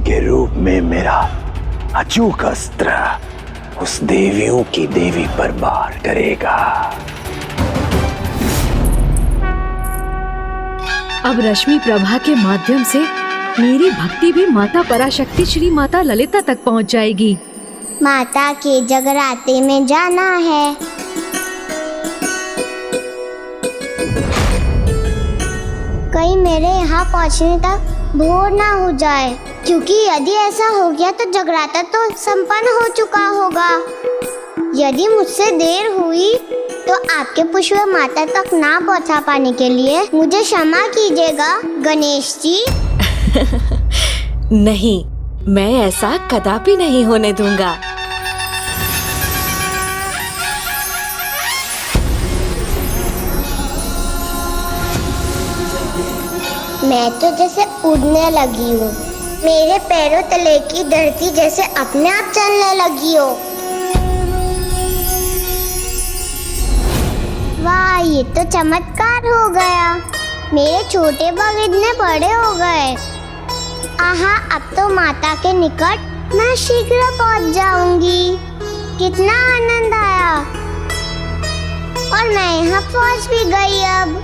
के रूप में मेरा अचूक अस्त्र उस देवियों की देवी पर वार करेगा। अब रश्मि प्रभा के माध्यम से मेरी भक्ति भी माता पराशक्ति श्री माता ललिता तक पहुंच जाएगी। माता के जगराते में जाना है। कहीं मेरे यहाँ पहुँचने तक भोर ना हो जाए, क्योंकि यदि ऐसा हो गया तो जगराता तो संपन्न हो चुका होगा। यदि मुझसे देर हुई तो आपके पुष्प माता तक ना पहुँचा पाने के लिए मुझे क्षमा कीजिएगा गणेश जी। नहीं, मैं ऐसा कदापि नहीं होने दूंगा। मैं तो जैसे उड़ने लगी हूँ, मेरे पैरों तले की धरती जैसे अपने आप चलने लगी हो। वाह, ये तो चमत्कार हो गया। मेरे छोटे बाल इतने बड़े हो गए। आहा, अब तो माता के निकट मैं शीघ्र पहुँच जाऊंगी। कितना आनंद आया। और मैं यहाँ पहुँच भी गई। अब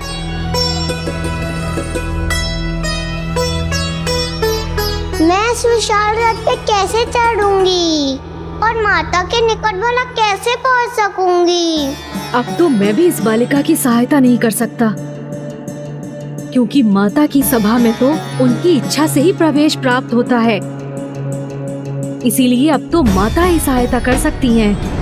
मैं इस विशाल रथ पे कैसे चढ़ूंगी और माता के निकट भला कैसे पहुंच सकूंगी? अब तो मैं भी इस बालिका की सहायता नहीं कर सकता, क्योंकि माता की सभा में तो उनकी इच्छा से ही प्रवेश प्राप्त होता है। इसीलिए अब तो माता ही सहायता कर सकती हैं।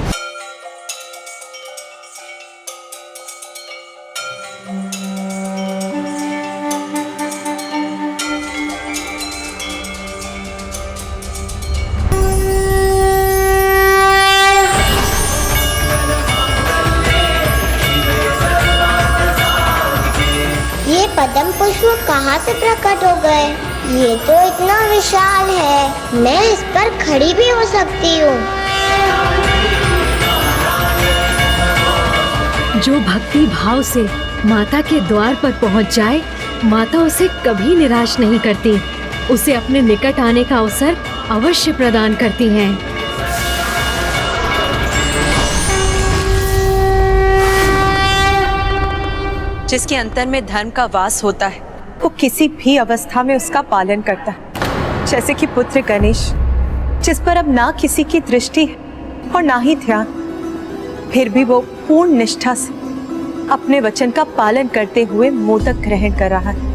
पद्म पुष्प कहाँ से प्रकट हो गए? ये तो इतना विशाल है, मैं इस पर खड़ी भी हो सकती हूँ। जो भक्ति भाव से माता के द्वार पर पहुँच जाए, माता उसे कभी निराश नहीं करती, उसे अपने निकट आने का अवसर अवश्य प्रदान करती हैं। जिसके अंतर में धर्म का वास होता है, वो किसी भी अवस्था में उसका पालन करता है। जैसे कि पुत्र गणेश, जिस पर अब ना किसी की दृष्टि है और ना ही ध्यान, फिर भी वो पूर्ण निष्ठा से अपने वचन का पालन करते हुए मोदक ग्रहण कर रहा है।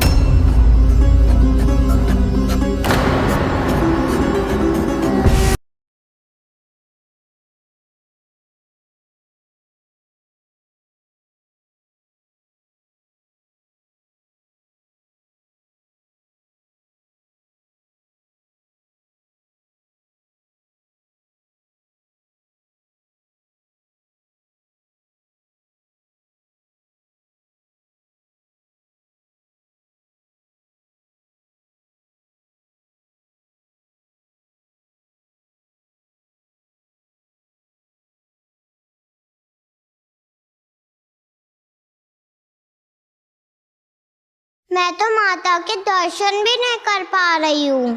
मैं तो माता के दर्शन भी नहीं कर पा रही हूँ।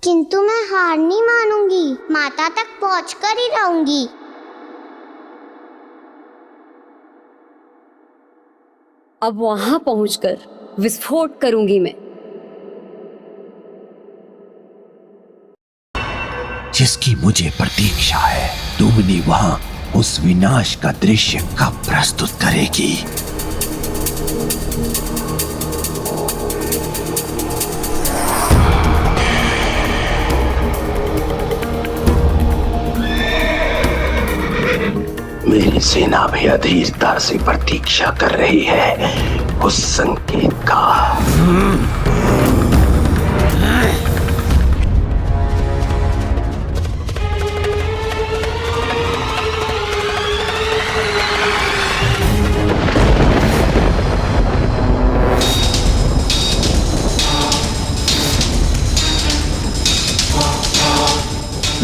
किंतु मैं हार नहीं मानूंगी, माता तक पहुंचकर ही रहूंगी। अब वहां पहुंचकर विस्फोट करूंगी मैं। जिसकी मुझे प्रतीक्षा है, दुमनी वहां उस विनाश का दृश्य कब प्रस्तुत करेगी? मेरी सेना भी अधीरता से प्रतीक्षा कर रही है उस संकेत का।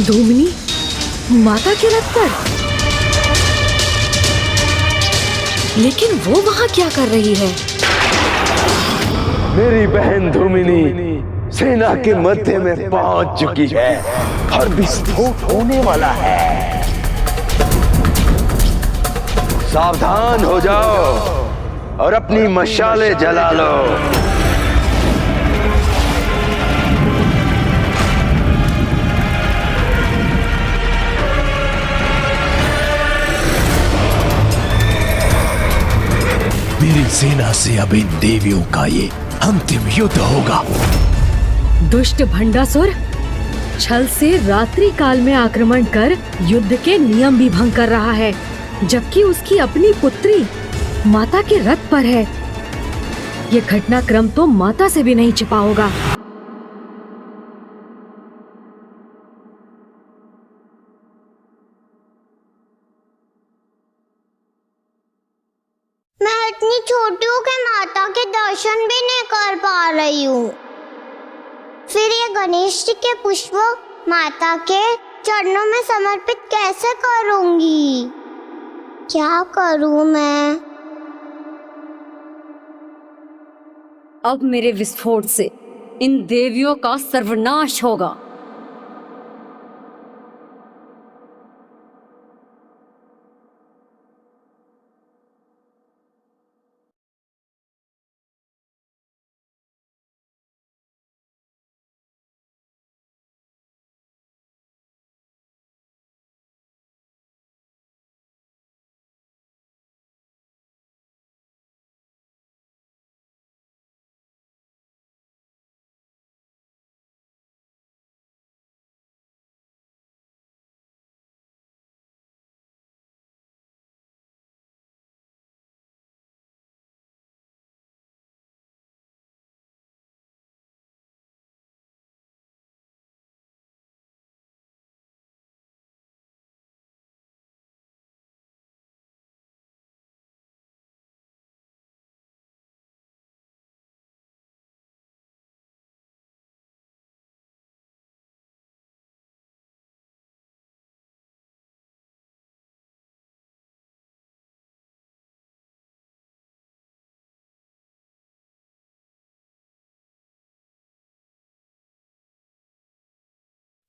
धूमनी माता के रथ पर, लेकिन वो वहां क्या कर रही है? मेरी बहन धूमिनी सेना के मध्य में पहुंच चुकी है और विस्फोट होने वाला है। सावधान हो जाओ और अपनी मशाले जला लो। मेरी सेना से अब इन देवियों का ये अंतिम युद्ध होगा। दुष्ट भंडासुर छल से रात्रि काल में आक्रमण कर युद्ध के नियम भी भंग कर रहा है, जबकि उसकी अपनी पुत्री माता के रथ पर है। ये घटनाक्रम तो माता से भी नहीं छिपा होगा। मैं इतनी छोटी हूँ कि माता के दर्शन भी नहीं कर पा रही हूँ। फिर ये गणेश जी के पुष्प माता के चरणों में समर्पित कैसे करूँगी? क्या करूँ मैं? अब मेरे विस्फोट से इन देवियों का सर्वनाश होगा।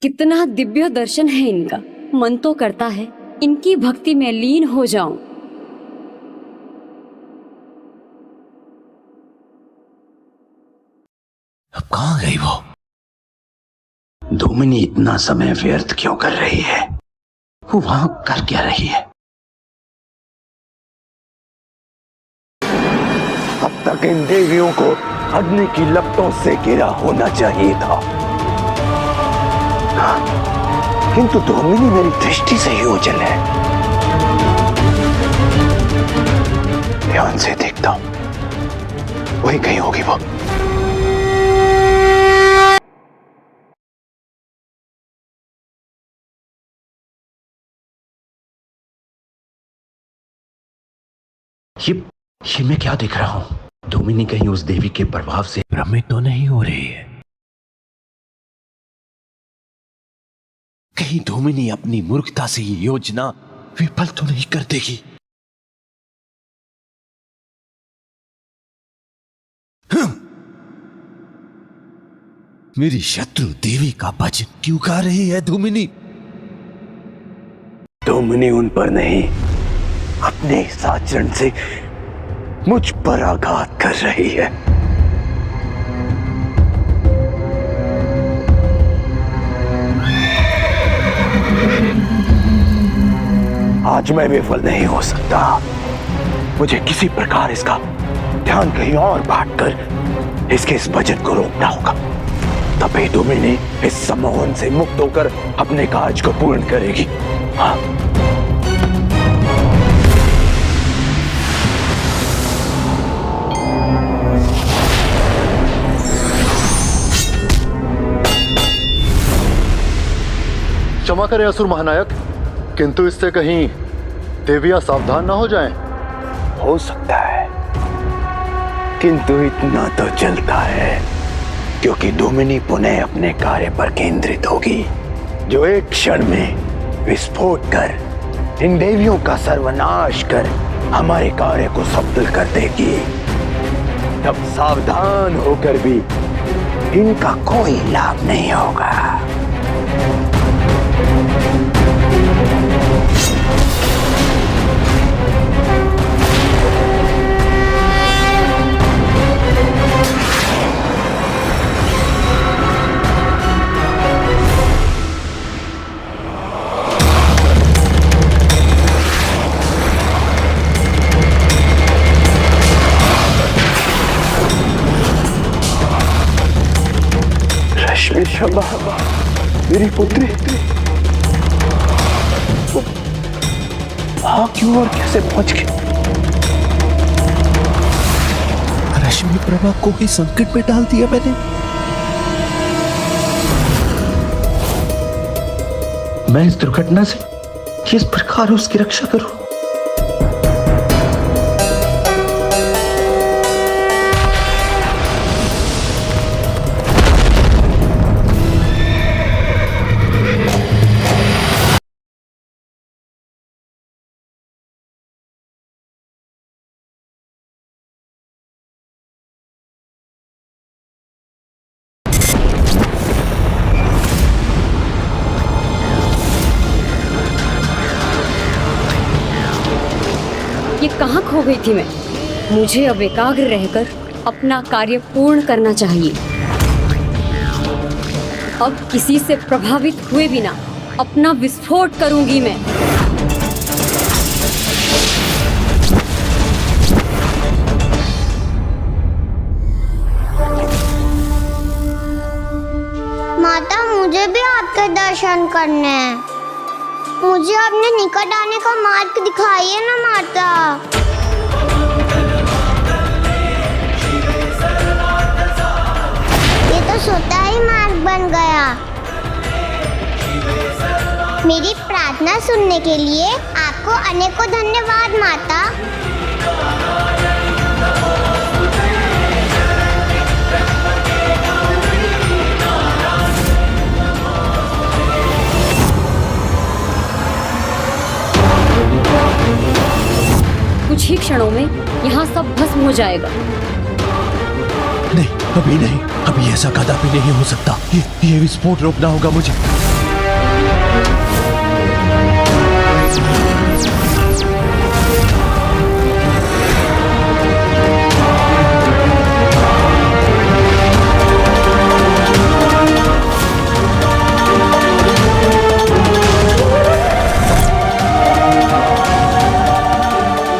कितना दिव्य दर्शन है इनका। मन तो करता है इनकी भक्ति में लीन हो जाऊं। अब कहाँ गई वो? धूमिनी इतना समय व्यर्थ क्यों कर रही है? वो वहां कर क्या रही है? अब तक इन देवियों को अग्नि की लपटों से घिरा होना चाहिए था, किंतु धूमिनी मेरी दृष्टि से ही ओझल है। ध्यान से देखता हूं, वही कहीं होगी वो। ये मैं क्या देख रहा हूं? धूमिनी कहीं उस देवी के प्रभाव से भ्रमित तो नहीं हो रही है? कहीं धूमिनी अपनी मूर्खता से ये योजना विफल तो नहीं कर देगी? मेरी शत्रु देवी का भजन क्यों गा रही है धूमिनी? धूमिनी उन पर नहीं, अपने इस आचरण से मुझ पर आघात कर रही है। आज मैं विफल नहीं हो सकता। मुझे किसी प्रकार इसका ध्यान कहीं और बांटकर इसके इस भजन को रोकना होगा। तभी धूमिनी इस सम्मोहन से मुक्त होकर अपने कार्य को पूर्ण करेगी। हाँ। क्षमा करें असुर महानायक, किंतु इससे कहीं देवियां सावधान ना हो जाएं। हो सकता है, किंतु इतना तो चलता है, क्योंकि धूमिनी पुनः अपने कार्य पर केंद्रित होगी, जो एक क्षण में विस्फोट कर इन देवियों का सर्वनाश कर हमारे कार्य को सफल कर देगी। तब सावधान होकर भी इनका कोई लाभ नहीं होगा। रश्मि शंभा, मेरी पुत्री, वहां क्यों और कैसे पहुंच गई? रश्मि प्रभा को ही संकट में डाल दिया मैंने। मैं इस दुर्घटना से किस प्रकार उसकी रक्षा करूं? ये कहाँ खो गई थी मैं? मुझे अब एकाग्र रहकर अपना कार्य पूर्ण करना चाहिए। अब किसी से प्रभावित हुए बिना अपना विस्फोट करूंगी मैं। माता, मुझे भी आपके दर्शन करने हैं। मुझे अपने निकट आने का मार्ग दिखाइए ना माता। ये तो स्वतः ही मार्ग बन गया। मेरी प्रार्थना सुनने के लिए आपको अनेकों धन्यवाद माता। कुछ ही क्षणों में यहाँ सब भस्म हो जाएगा। नहीं, अभी नहीं, अभी ऐसा कदापि नहीं हो सकता। ये विस्फोट रोकना होगा मुझे।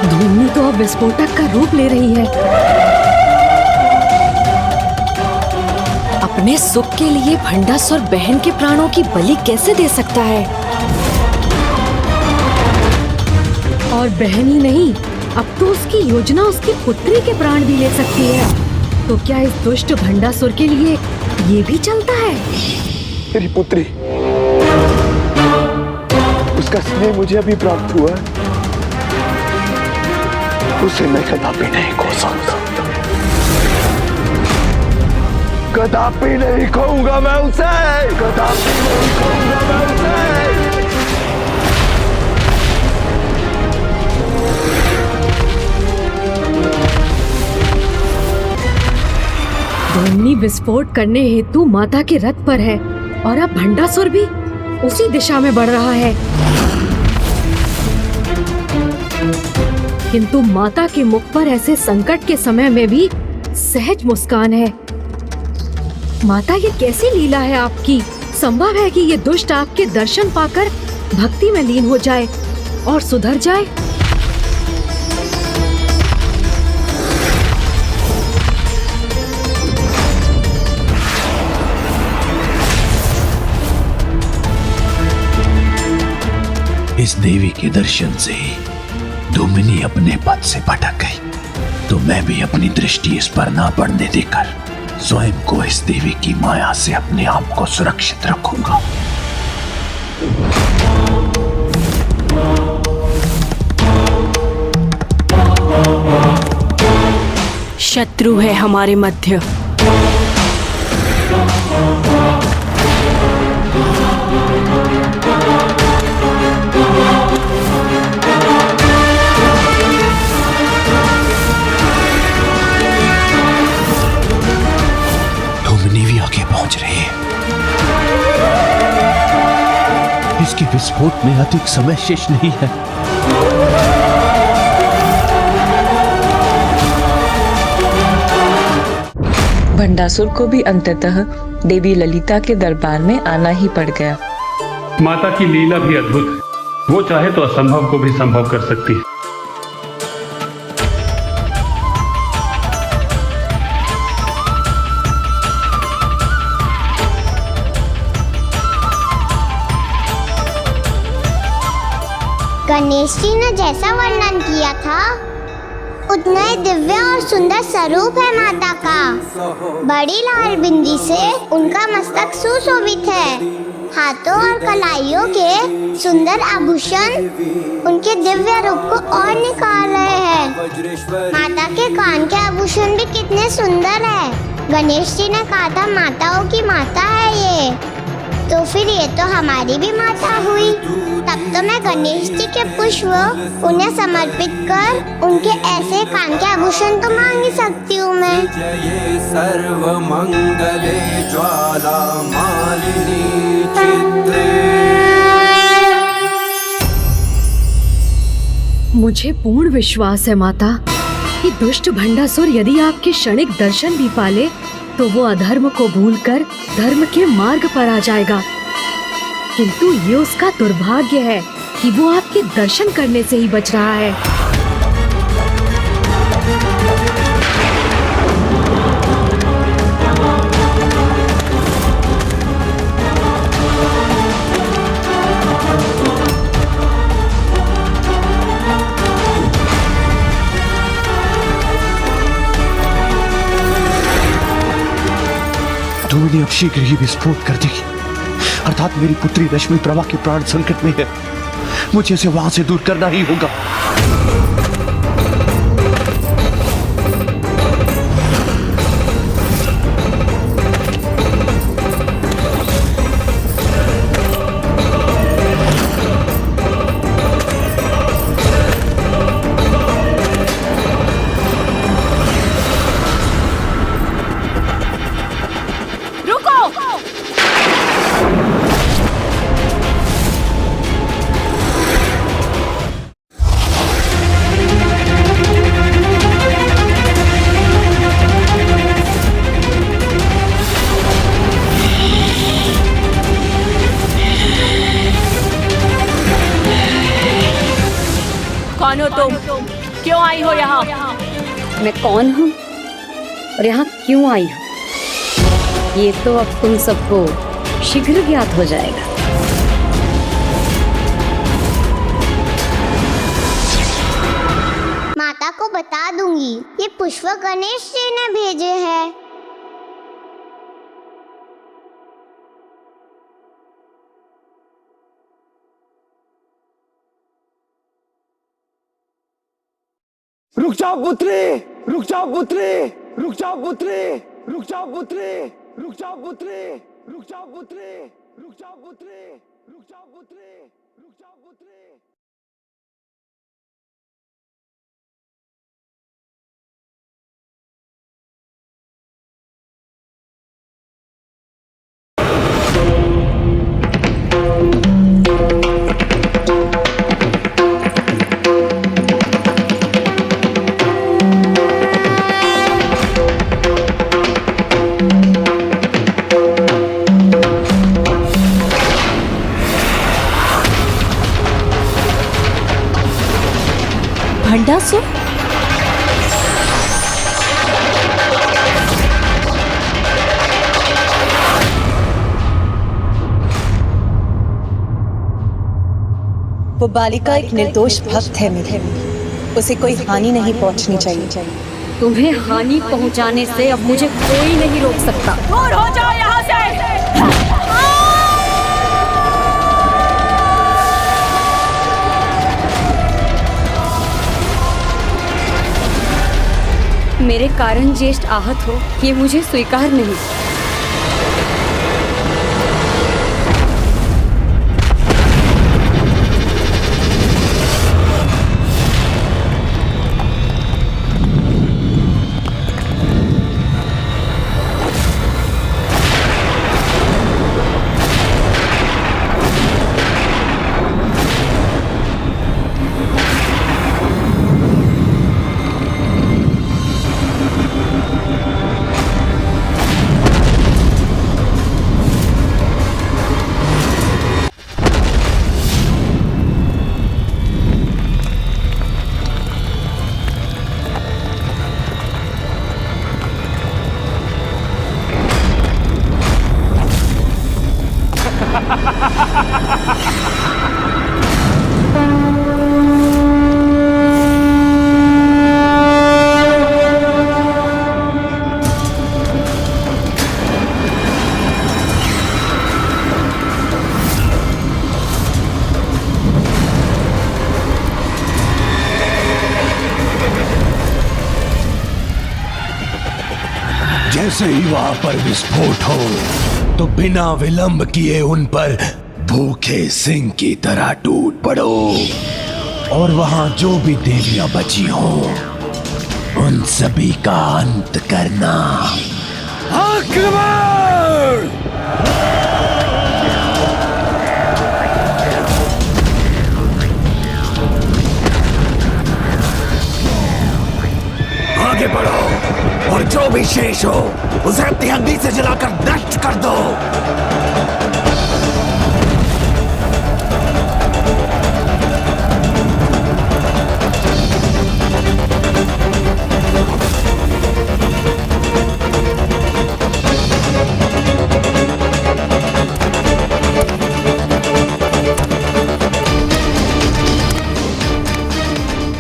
धूमनी तो अब विस्फोटक का रूप ले रही है। अपने सुख के लिए भंडासुर बहन के प्राणों की बलि कैसे दे सकता है? और बहन ही नहीं, अब तो उसकी योजना उसकी पुत्री के प्राण भी ले सकती है। तो क्या इस दुष्ट भंडासुर के लिए ये भी चलता है? मेरी पुत्री, उसका स्नेह मुझे अभी प्राप्त हुआ है। उसे मैं कदापि नहीं खो सकता। कदापि नहीं खोऊंगा मैं उसे। कदापि नहीं खोऊंगा मैं उसे। धूमनी विस्फोट करने हेतु माता के रथ पर है और अब भंडासुर भी उसी दिशा में बढ़ रहा है। किंतु माता के मुख पर ऐसे संकट के समय में भी सहज मुस्कान है। माता, ये कैसी लीला है आपकी? संभव है कि ये दुष्ट आपके दर्शन पाकर भक्ति में लीन हो जाए और सुधर जाए। इस देवी के दर्शन से ही धूमिनी अपने पद से भटक गई, तो मैं भी अपनी दृष्टि इस पर ना पड़ने देकर स्वयं को इस देवी की माया से अपने आप को सुरक्षित रखूंगा। शत्रु है हमारे मध्य। इसके विस्फोट में अधिक समय शेष नहीं है। भंडासुर को भी अंततः देवी ललिता के दरबार में आना ही पड़ गया। माता की लीला भी अद्भुत है। वो चाहे तो असंभव को भी संभव कर सकती है। गणेश जी ने जैसा वर्णन किया था उतना ही दिव्य और सुंदर स्वरूप है माता का। बड़ी लाल बिंदी से उनका मस्तक सुशोभित है। हाथों और कलाइयों के सुंदर आभूषण उनके दिव्य रूप को और निखार रहे हैं। माता के कान के आभूषण भी कितने सुंदर है। गणेश जी ने कहा था माताओं की माता है ये, तो फिर ये तो हमारी भी माता हुई। तब तो मैं गणेश जी के पुष्प उन्हें समर्पित कर उनके ऐसे कान के आभूषण तो मांग ही सकती हूँ मैं। जय सर्व मंगले ज्वाला मालिनी चित्रे। मुझे पूर्ण विश्वास है माता कि दुष्ट भंडासुर यदि आपके क्षणिक दर्शन भी पाले तो वो अधर्म को भूलकर धर्म के मार्ग पर आ जाएगा। किंतु ये उसका दुर्भाग्य है कि वो आपके दर्शन करने से ही बच रहा है। धूमनी अब शीघ्र ही विस्फोट कर देगी, अर्थात मेरी पुत्री रश्मि प्रभा के प्राण संकट में है। मुझे इसे वहां से दूर करना ही होगा। कौन हो तुम? क्यों आई हो यहाँ? मैं कौन हूँ और यहाँ क्यों आई हूँ ये तो अब तुम सबको शीघ्र ज्ञात हो जाएगा। माता को बता दूंगी ये पुष्प गणेश जी ने भेजे हैं। रुक जाओ पुत्री, रुक जाओ पुत्री, रुक जाओ पुत्री, रुक जाओ पुत्री, रुक जाओ पुत्री, रुक जाओ पुत्री, रुक जाओ पुत्री, रुक जाओ पुत्री, रुक जाओ पुत्री। भंडासुर? वो बालिका एक निर्दोष भक्त है मेरे, उसे कोई हानि नहीं पहुंचनी चाहिए। तुम्हें हानि पहुंचाने से अब मुझे कोई नहीं रोक सकता। दूर हो जाओ यहाँ से। मेरे कारण ज्येष्ठ आहत हो ये मुझे स्वीकार नहीं। जैसे ही वहां पर विस्फोट हो तो बिना विलंब किए उन पर भूखे सिंह की तरह टूट पड़ो और वहां जो भी देवियां बची हो उन सभी का अंत करना। आक्रमण! आगे बढ़ो और जो भी शेष हो उसे अपनी अग्नि से जलाकर नष्ट कर दो।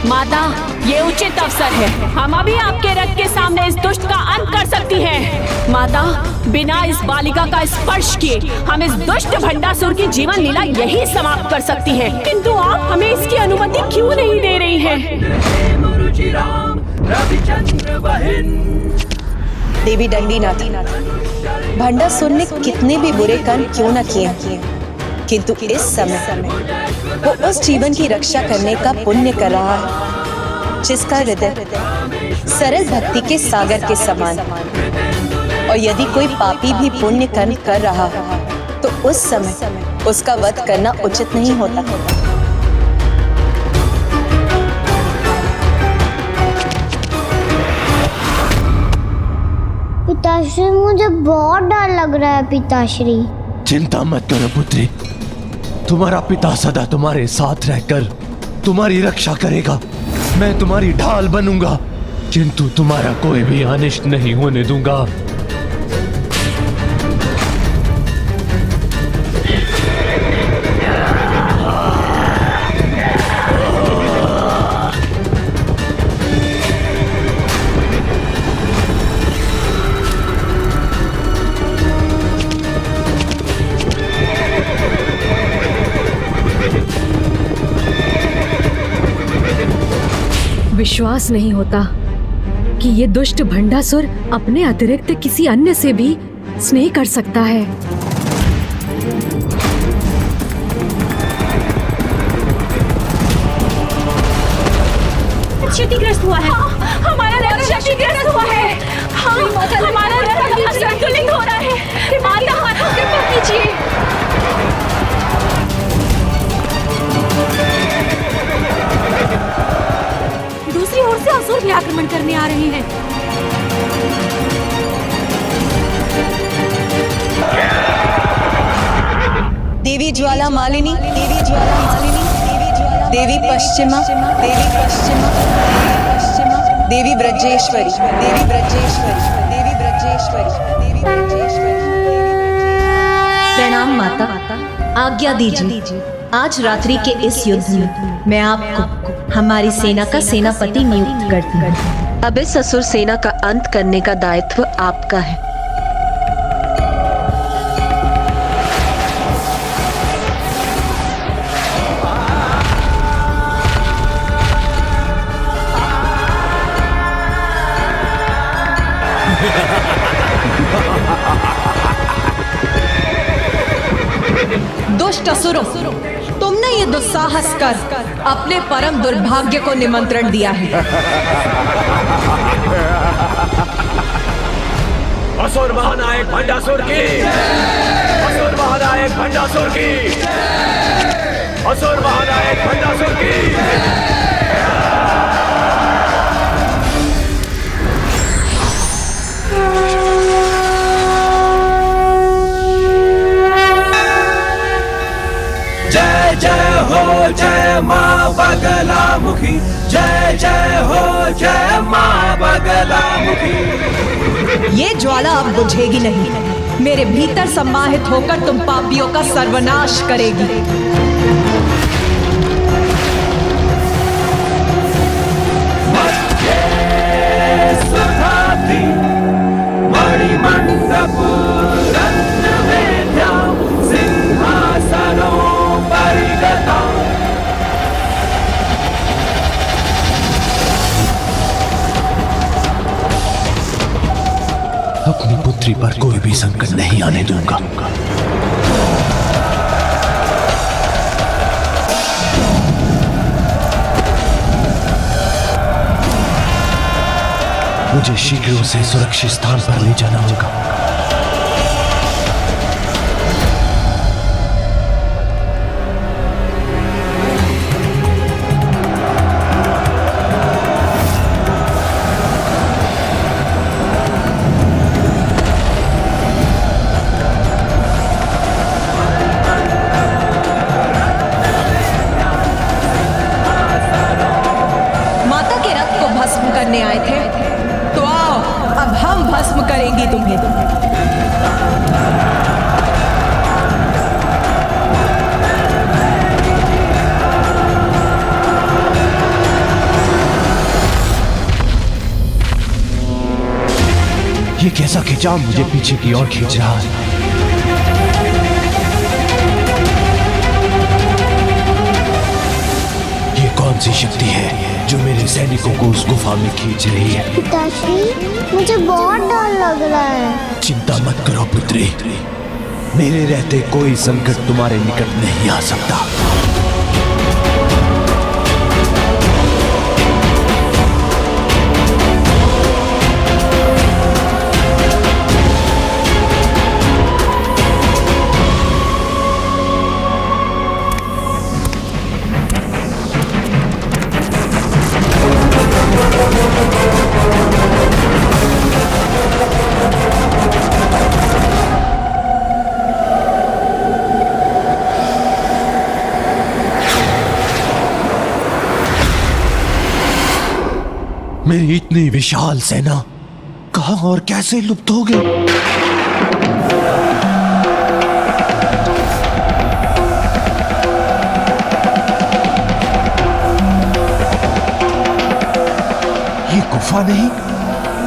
माता, ये उचित अवसर है। हम अभी आपके रथ के सामने इस दुष्ट का अंत कर सकती हैं। माता, बिना इस बालिका का स्पर्श किए हम इस दुष्ट भंडासुर की जीवन लीला यही समाप्त कर सकती हैं। किंतु आप हमें इसकी अनुमति क्यों नहीं दे रही हैं? देवी दंडीनाथ, भंडासुर ने कितने भी बुरे कर्म क्यों न किए, किंतु इस समय वो उस जीवन की रक्षा करने का पुण्य कर रहा है जिसका हृदय सरल भक्ति के सागर के समान। और यदि कोई पापी भी पुण्य कर्म कर रहा है तो उस समय उसका वध करना उचित नहीं होता। पिताश्री, मुझे बहुत डर लग रहा है पिताश्री। चिंता मत करो पुत्री, तुम्हारा पिता सदा तुम्हारे साथ रहकर तुम्हारी रक्षा करेगा। मैं तुम्हारी ढाल बनूंगा किंतु तुम्हारा कोई भी अनिष्ट नहीं होने दूंगा। विश्वास नहीं होता कि ये दुष्ट भंडासुर अपने अतिरिक्त किसी अन्य से भी स्नेह कर सकता है। क्षतिग्रस्त हुआ है। हमारा रथ क्षतिग्रस्त हुआ है। हाँ, हमारा रथ असंतुलित हो रहा है। माता, कृपा कीजिए। दूसरी ओर से असुर भी आक्रमण करने आ रहे हैं। देवी ज्वाला मालिनी, देवी ज्वाला मालिनी, देवी पश्चिमा, देवी पश्चिमा, देवी ब्रजेश्वरी, देवी ब्रजेश्वरी, देवी ब्रजेश्वरी, देवी ब्रजेश्वरी। प्रणाम माता, आज्ञा दीजिए। आज रात्रि के इस युद्ध में मैं आपको हमारी सेना का सेनापति नियुक्त करती हूँ। अब इस असुर सेना का अंत करने का दायित्व आपका है। दुष्ट असुरों, तुमने ये दुस्साहस कर अपने परम दुर्भाग्य को निमंत्रण दिया है। असुर महानायक भंडासुर की, असुर महानायक भंडासुर की, असुर महानायक भंडासुर की। जय जय हो जय माँ बगलामुखी, जय जय हो जय माँ बगलामुखी। ये ज्वाला अब बुझेगी नहीं। मेरे भीतर सम्माहित होकर तुम पापियों का सर्वनाश करेगी। अपनी पुत्री पर कोई भी संकट नहीं आने दूंगा। मुझे शीघ्र उसे सुरक्षित स्थान पर ले जाना होगा। माता के रथ को भस्म करने आए थे, तो आओ अब हम भस्म करेंगे तुम्हें। ये कैसा खिंचाव मुझे पीछे की ओर खींच रहा है? ये कौन सी शक्ति है जो मेरे सैनिकों को उस गुफा में खींच रही है? पिताश्री, मुझे बहुत डर लग रहा है। चिंता मत करो पुत्री, मेरे रहते कोई संकट तुम्हारे निकट नहीं आ सकता। मेरी इतनी विशाल सेना कहां और कैसे लुप्त हो गई? ये गुफा नहीं,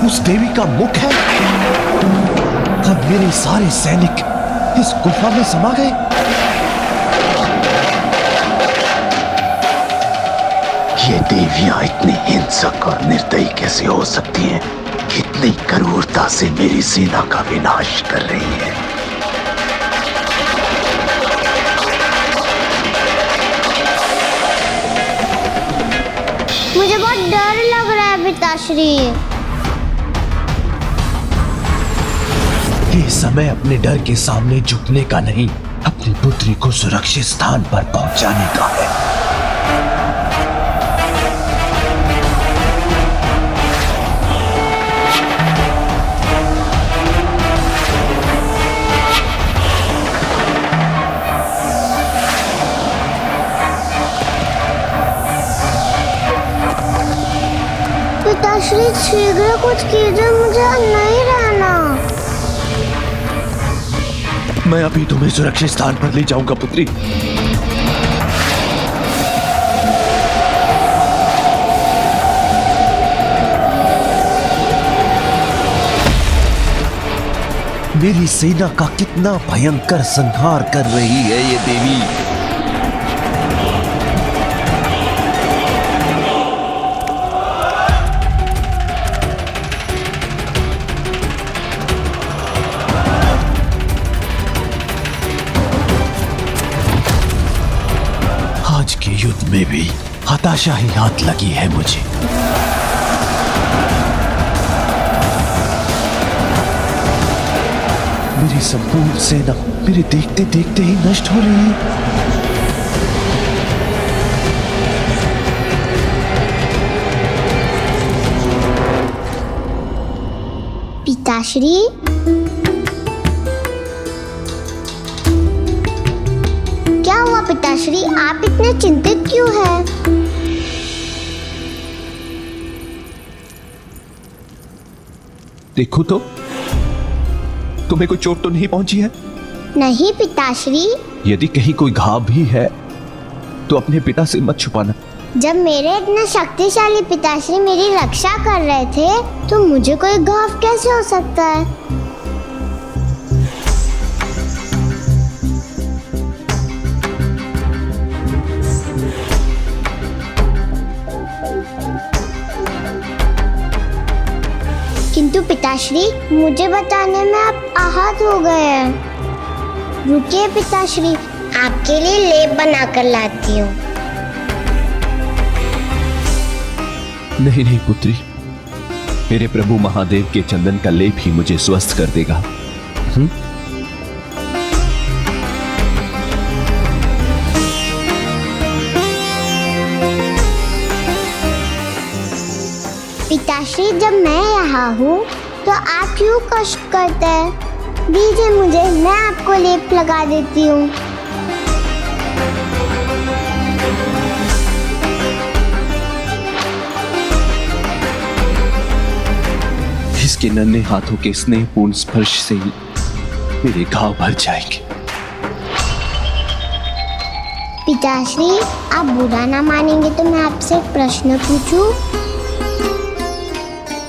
उस देवी का मुख है। अब मेरे सारे सैनिक इस गुफा में समा गए। ये देवियां इतनी हिंसक और निर्दयी कैसे हो सकती हैं? इतनी क्रूरता से मेरी सेना का विनाश कर रही है। मुझे बहुत डर लग रहा है पिताश्री। ये समय अपने डर के सामने झुकने का नहीं, अपनी पुत्री को सुरक्षित स्थान पर पहुंचाने का है। पिताश्री, शीघ्र कुछ कीजिए, मुझे नहीं रहना। मैं अभी तुम्हें सुरक्षित स्थान पर ले जाऊंगा पुत्री। मेरी सेना का कितना भयंकर संहार कर रही है ये देवी। आज के युद्ध में भी हताशा ही हाथ लगी है मुझे। मेरी संपूर्ण सेना मेरे देखते देखते ही नष्ट हो रही है। पिताश्री, क्या हुआ पिताश्री? आप इतने चिंतित क्यों हैं? देखो तो, तुम्हें कोई चोट तो नहीं पहुंची है? नहीं पिताश्री। यदि कहीं कोई घाव भी है तो अपने पिता से मत छुपाना। जब मेरे इतने शक्तिशाली पिताश्री मेरी रक्षा कर रहे थे तो मुझे कोई घाव कैसे हो सकता है? किंतु पिताश्री मुझे बचाने में आप आहत हो गए हैं। रुकिए पिताश्री, आपके लिए लेप बनाकर लाती हूँ। नहीं नहीं पुत्री, मेरे प्रभु महादेव के चंदन का लेप ही मुझे स्वस्थ कर देगा। पिताश्री जब मैं यहाँ हूँ तो आप क्यों कष्ट करते हैं? दीजिए मुझे, मैं आपको लेप लगा देती हूँ। इसके नन्हे हाथों के स्नेहपूर्ण स्पर्श से ही मेरे घाव भर जाएंगे। पिताश्री आप बुरा ना मानेंगे तो मैं आपसे एक प्रश्न पूछूं?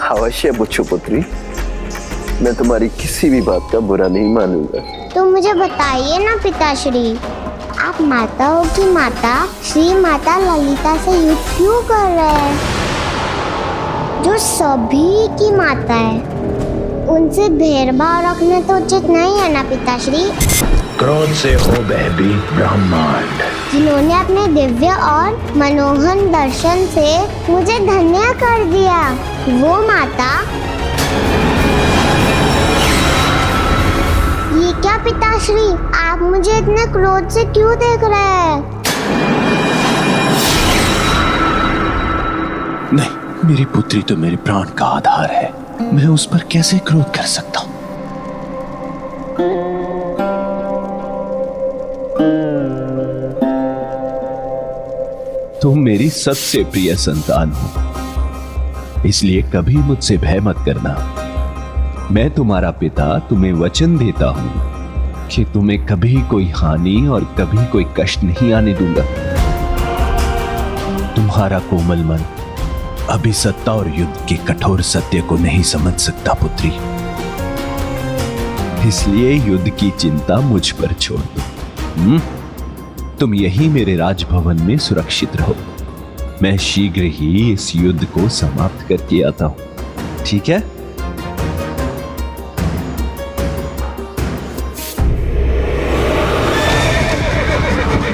अवश्य पूछो पुत्री, मैं तुम्हारी किसी भी बात का बुरा नहीं मानूंगा। तो मुझे बताइए ना पिताश्री, आप माताओं की माता श्री माता ललिता से युद्ध क्यों कर रहे हैं, जो सभी की माता है? उनसे भेदभाव रखना तो उचित नहीं है ना पिताश्री? क्रोध से हो भयभीत ब्रह्मांड, जिन्होंने अपने दिव्य और मनोहर दर्शन से मुझे धन्य कर दिया, वो माता। ये क्या पिताश्री, आप मुझे इतने क्रोध से क्यों देख रहे हैं? नहीं, मेरी पुत्री तो मेरे प्राण का आधार है, मैं उस पर कैसे क्रोध कर सकता हूं? तुम मेरी सबसे प्रिय संतान हो, इसलिए कभी मुझसे भय मत करना। मैं तुम्हारा पिता तुम्हें वचन देता हूं कि तुम्हें कभी कोई हानि और कभी कोई कष्ट नहीं आने दूंगा। तुम्हारा कोमल मन अभी सत्ता और युद्ध के कठोर सत्य को नहीं समझ सकता पुत्री, इसलिए युद्ध की चिंता मुझ पर छोड़ दो। तुम यहीं मेरे राजभवन में सुरक्षित रहो, मैं शीघ्र ही इस युद्ध को समाप्त करके आता हूं, ठीक है?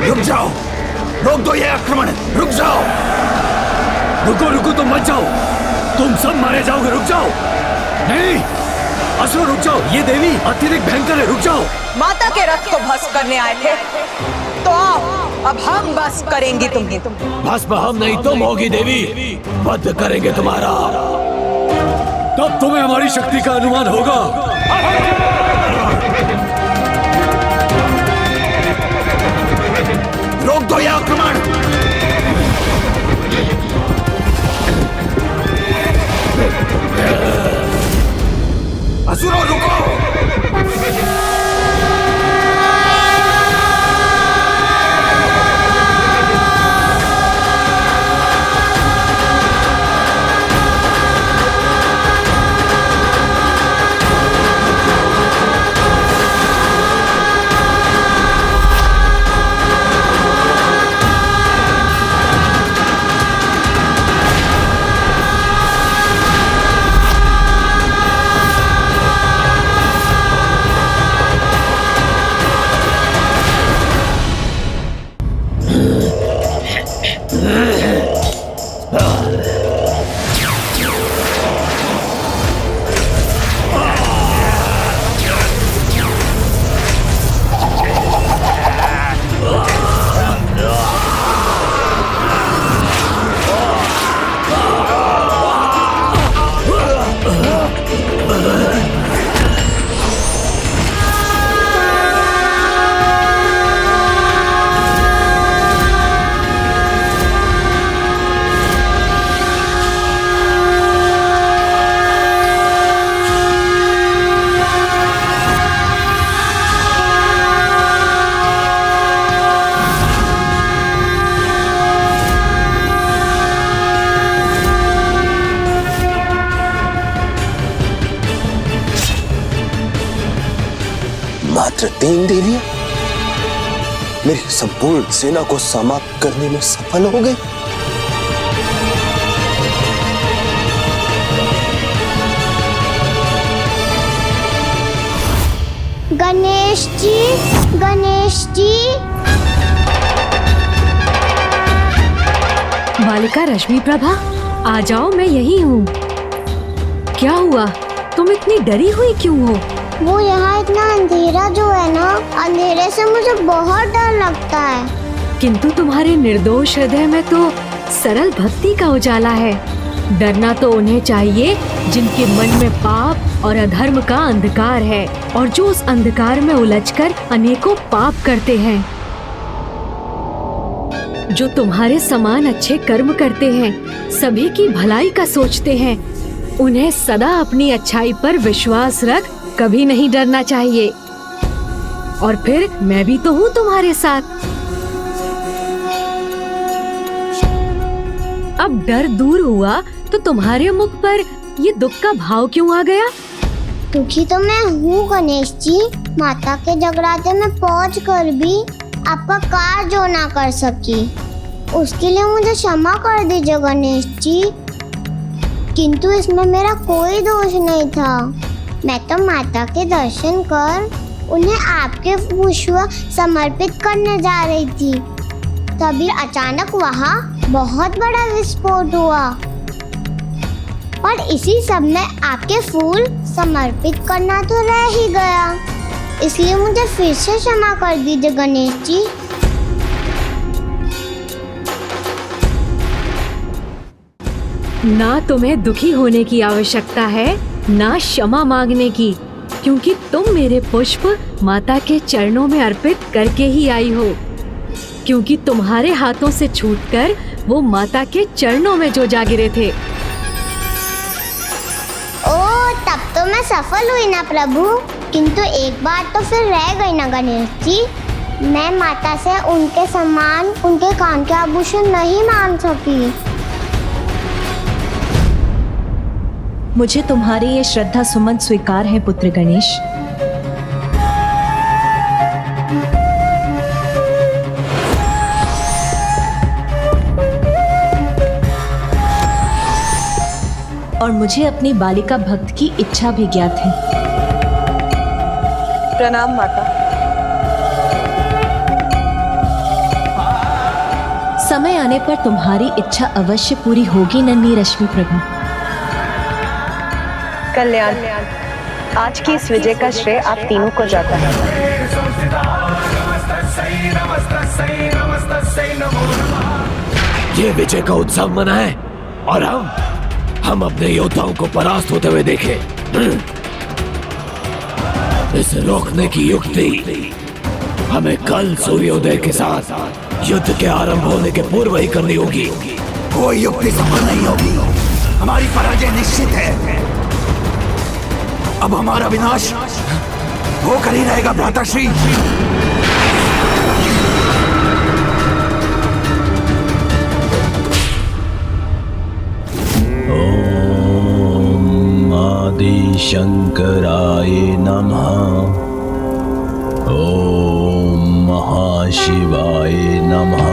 रुक जाओ, रोक दो ये आक्रमण, रुक जाओ। रुको रुको, तुम मत जाओ, तुम सब मारे जाओगे, रुक जाओ। नहीं असुर, रुक जाओ, ये देवी अत्यधिक भयंकर है, रुक जाओ। माता के रथ को भस्म करने आए थे तो आओ, अब हम भस्म करेंगे तुम्हें। भस्म हम नहीं तुम होगी देवी, वध करेंगे तुम्हारा, तब तुम्हें हमारी शक्ति का अनुमान होगा। रोक दो ये आक्रमण। असुरों रुको। मात्र 3 देवियां मेरी संपूर्ण सेना को समाप्त करने में सफल हो गई। गणेश जी, गणेश जी। बालिका रश्मि प्रभा, आ जाओ, मैं यही हूँ। क्या हुआ, तुम इतनी डरी हुई क्यों हो? वो यहाँ इतना अंधेरा जो है ना, अंधेरे से मुझे बहुत डर लगता है। किंतु तुम्हारे निर्दोष हृदय में तो सरल भक्ति का उजाला है। डरना तो उन्हें चाहिए जिनके मन में पाप और अधर्म का अंधकार है और जो उस अंधकार में उलझकर अनेकों पाप करते हैं। जो तुम्हारे समान अच्छे कर्म करते हैं, सभी की भलाई का सोचते हैं, उन्हें सदा अपनी अच्छाई पर विश्वास रख कभी नहीं डरना चाहिए। और फिर मैं भी तो हूँ तुम्हारे साथ। अब डर दूर हुआ तो तुम्हारे मुख पर ये दुख का भाव क्यों आ गया? दुखी तो मैं हूँ गणेश जी। माता के जगराते में पहुँच कर भी आपका कार्य जो ना कर सकी, उसके लिए मुझे क्षमा कर दीजिए गणेश जी। किंतु इसमें मेरा कोई दोष नहीं था। मैं तो माता के दर्शन कर उन्हें आपके पुष्प समर्पित करने जा रही थी, तभी अचानक वहाँ बहुत बड़ा विस्फोट हुआ और इसी सब में आपके फूल समर्पित करना तो रह ही गया। इसलिए मुझे फिर से क्षमा कर दीजिए गणेश जी। ना तुम्हें दुखी होने की आवश्यकता है, ना क्षमा मांगने की, क्योंकि तुम मेरे पुष्प माता के चरणों में अर्पित करके ही आई हो। क्योंकि तुम्हारे हाथों से छूटकर वो माता के चरणों में जो जा गिरे थे। तब तो मैं सफल हुई ना प्रभु। किंतु एक बात तो फिर रह गई ना गणेश जी। मैं माता से उनके सम्मान, उनके कान के आभूषण नहीं मांग सकी। मुझे तुम्हारी ये श्रद्धा सुमन स्वीकार है पुत्र गणेश। और मुझे अपनी बालिका भक्त की इच्छा भी ज्ञात है। प्रणाम माता। समय आने पर तुम्हारी इच्छा अवश्य पूरी होगी नन्ही रश्मि प्रभा। कल्याण, आज की इस विजय का श्रेय आप तीनों को जाता है। ये विजय का उत्सव मनाएं और हम अपने योद्धाओं को परास्त होते हुए देखें। इसे रोकने की युक्ति हमें कल सूर्योदय के साथ युद्ध के आरंभ होने के पूर्व ही करनी होगी। कोई युक्ति सफल नहीं होगी। हमारी पराजय निश्चित है। अब हमारा विनाश होकर ही रहेगा भ्राताश्री। आदि शंकराय नमः। ओम महाशिवाय नमः।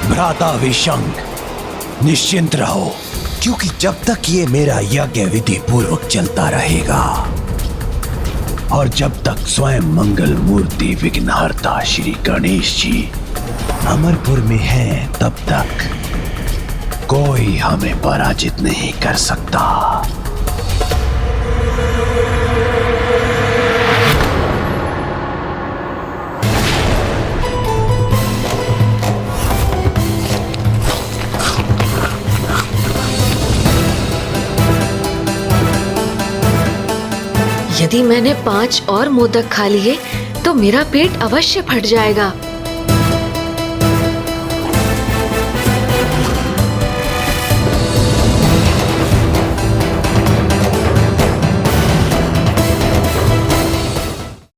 भ्राता विशंक, निश्चिंत रहो, क्योंकि जब तक ये मेरा यज्ञ विधि पूर्वक चलता रहेगा और जब तक स्वयं मंगल मूर्ति विघ्नहर्ता श्री गणेश जी अमरपुर में हैं, तब तक कोई हमें पराजित नहीं कर सकता। यदि मैंने 5 और मोदक खा लिए तो मेरा पेट अवश्य फट जाएगा।